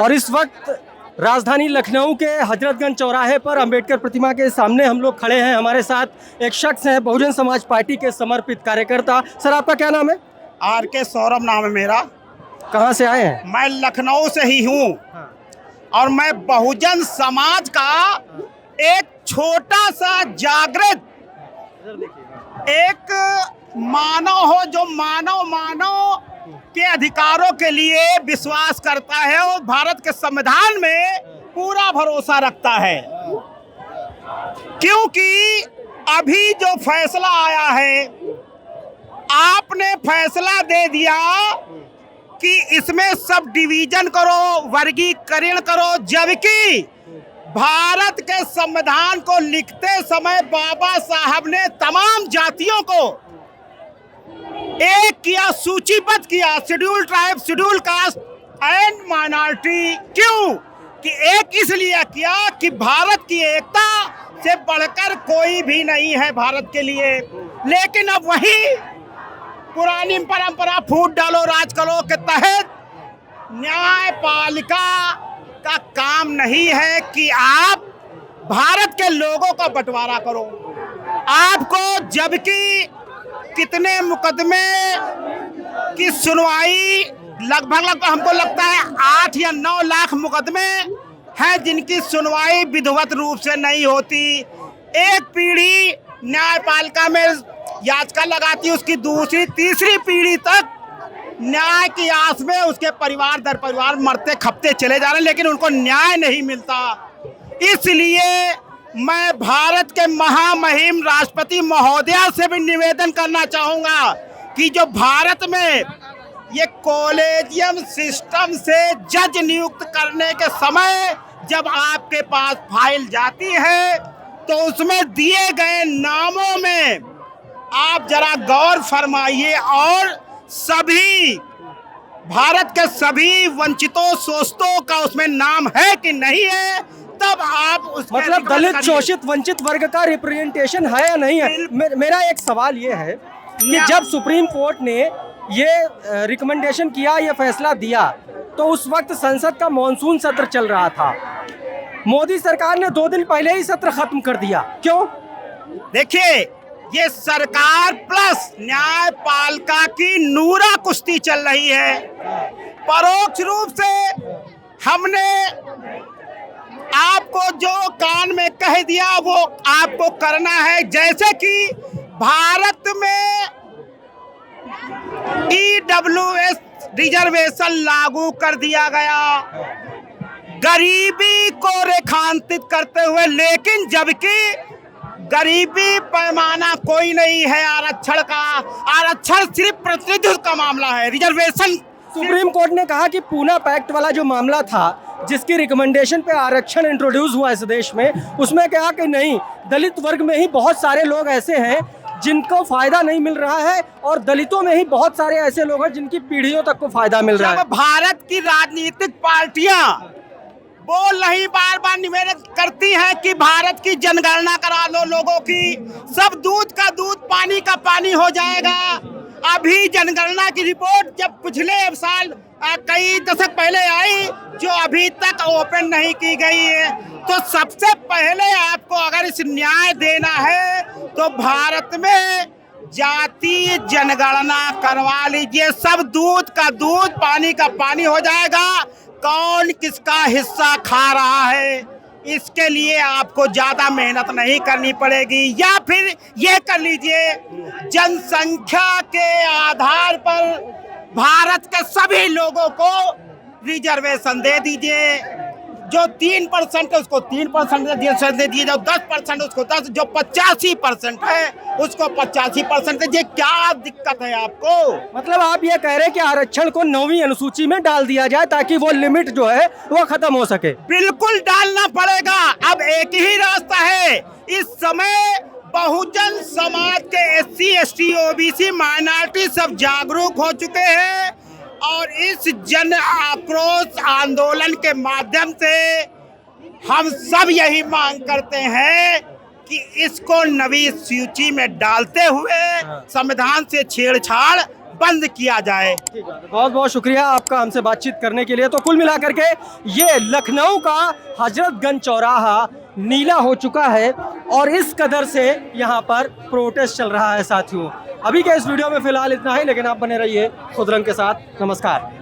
और इस वक्त राजधानी लखनऊ के हजरतगंज चौराहे पर अंबेडकर प्रतिमा के सामने हम लोग खड़े हैं। हमारे साथ एक शख्स हैं, बहुजन समाज पार्टी के समर्पित कार्यकर्ता। सर, आपका क्या नाम है? आर के सौरभ नाम है मेरा। कहाँ से आए हैं? मैं लखनऊ से ही हूँ। और मैं बहुजन समाज का एक छोटा सा जागृत एक मानव हो जो मानव के अधिकारों के लिए विश्वास करता है और भारत के संविधान में पूरा भरोसा रखता है। क्योंकि अभी जो फैसला आया है, आपने फैसला दे दिया कि इसमें सब डिवीजन करो, वर्गीकरण करो, जबकि भारत के संविधान को लिखते समय बाबा साहब ने तमाम जातियों को एक किया, सूचीबद्ध किया, schedule tribe, schedule caste and minority. क्यों? कि एक इसलिए किया कि भारत की एकता से बढ़कर कोई भी नहीं है भारत के लिए। लेकिन अब वही पुरानी परंपरा फूट डालो राज करो के तहत न्यायपालिका का काम नहीं है कि आप भारत के लोगों का बंटवारा करो। आपको जबकि कितने मुकदमे की सुनवाई लगभग हमको लगता है 8 या 9 लाख मुकदमे हैं जिनकी सुनवाई विधिवत रूप से नहीं होती। एक पीढ़ी न्यायपालिका में याचिका लगाती, उसकी दूसरी तीसरी पीढ़ी तक न्याय की आस में उसके परिवार दर परिवार मरते खपते चले जा रहे हैं, लेकिन उनको न्याय नहीं मिलता। इसलिए मैं भारत के महामहिम राष्ट्रपति महोदया से भी निवेदन करना चाहूँगा कि जो भारत में ये कॉलेजियम सिस्टम से जज नियुक्त करने के समय जब आपके पास फाइल जाती है तो उसमें दिए गए नामों में आप जरा गौर फरमाइए और सभी भारत के सभी वंचितों शोषितों का उसमें नाम है कि नहीं है, तब आप उसमें मतलब दलित शोषित वंचित वर्ग का रिप्रेजेंटेशन है या नहीं है। मेरा एक सवाल ये है कि जब सुप्रीम कोर्ट ने ये रिकमेंडेशन किया, ये फैसला दिया, तो उस वक्त संसद का मॉनसून सत्र चल रहा था। मोदी सरकार ने 2 दिन पहले ही सत्र खत्म कर दिया, क्यों? देखिए, ये सरकार प्लस न्यायपालिका की नूरा कुश्ती चल रही है। परोक्ष रूप से हमने आपको जो कान में कह दिया वो आपको करना है। जैसे कि भारत में EWS रिजर्वेशन लागू कर दिया गया गरीबी को रेखांकित करते हुए, लेकिन जबकि गरीबी पैमाना कोई नहीं है आरक्षण का। आरक्षण सिर्फ प्रतिनिधित्व का मामला है, रिजर्वेशन। सुप्रीम कोर्ट ने कहा कि पूना पैक्ट वाला जो मामला था, जिसकी रिकमेंडेशन पे आरक्षण इंट्रोड्यूस हुआ इस देश में, उसमें कहा कि नहीं, दलित वर्ग में ही बहुत सारे लोग ऐसे हैं जिनको फायदा नहीं मिल रहा है और दलितों में ही बहुत सारे ऐसे लोग हैं जिनकी पीढ़ियों तक को फायदा मिल रहा है। भारत की राजनीतिक पार्टियां बोल रही, बार बार निवेदन करती हैं कि भारत की जनगणना करा लो लोगों की, सब दूध का दूध पानी का पानी हो जाएगा। अभी जनगणना की रिपोर्ट जब पिछले साल कई दशक पहले आई, जो अभी तक ओपन नहीं की गई है, तो सबसे पहले आपको अगर इस न्याय देना है तो भारत में जातीय जनगणना करवा लीजिए। सब दूध का दूध पानी का पानी हो जाएगा। कौन किसका हिस्सा खा रहा है, इसके लिए आपको ज्यादा मेहनत नहीं करनी पड़ेगी। या फिर ये कर लीजिए, जनसंख्या के आधार पर भारत के सभी लोगों को रिजर्वेशन दे दीजिए। जो 3% है उसको 3% दे दीजिए, जो 10% उसको 10, जो 85% है उसको 85% दीजिए। क्या दिक्कत है आपको? मतलब आप ये कह रहे हैं कि आरक्षण को 9वीं अनुसूची में डाल दिया जाए ताकि वो लिमिट जो है वो खत्म हो सके। बिल्कुल डालना पड़ेगा। अब एक ही रास्ता है। इस समय बहुजन समाज के SC, ST, OBC, माइनॉरिटी सब जागरूक हो चुके हैं और इस जन आक्रोश आंदोलन के माध्यम से हम सब यही मांग करते हैं कि इसको नवी सूची में डालते हुए संविधान से छेड़छाड़ बंद किया जाए। बहुत बहुत शुक्रिया आपका हमसे बातचीत करने के लिए। तो कुल मिलाकर के ये लखनऊ का हजरतगंज चौराहा नीला हो चुका है और इस कदर से यहाँ पर प्रोटेस्ट चल रहा है साथियों। अभी के इस वीडियो में फिलहाल इतना ही, लेकिन आप बने रहिए खुदरंग के साथ। नमस्कार।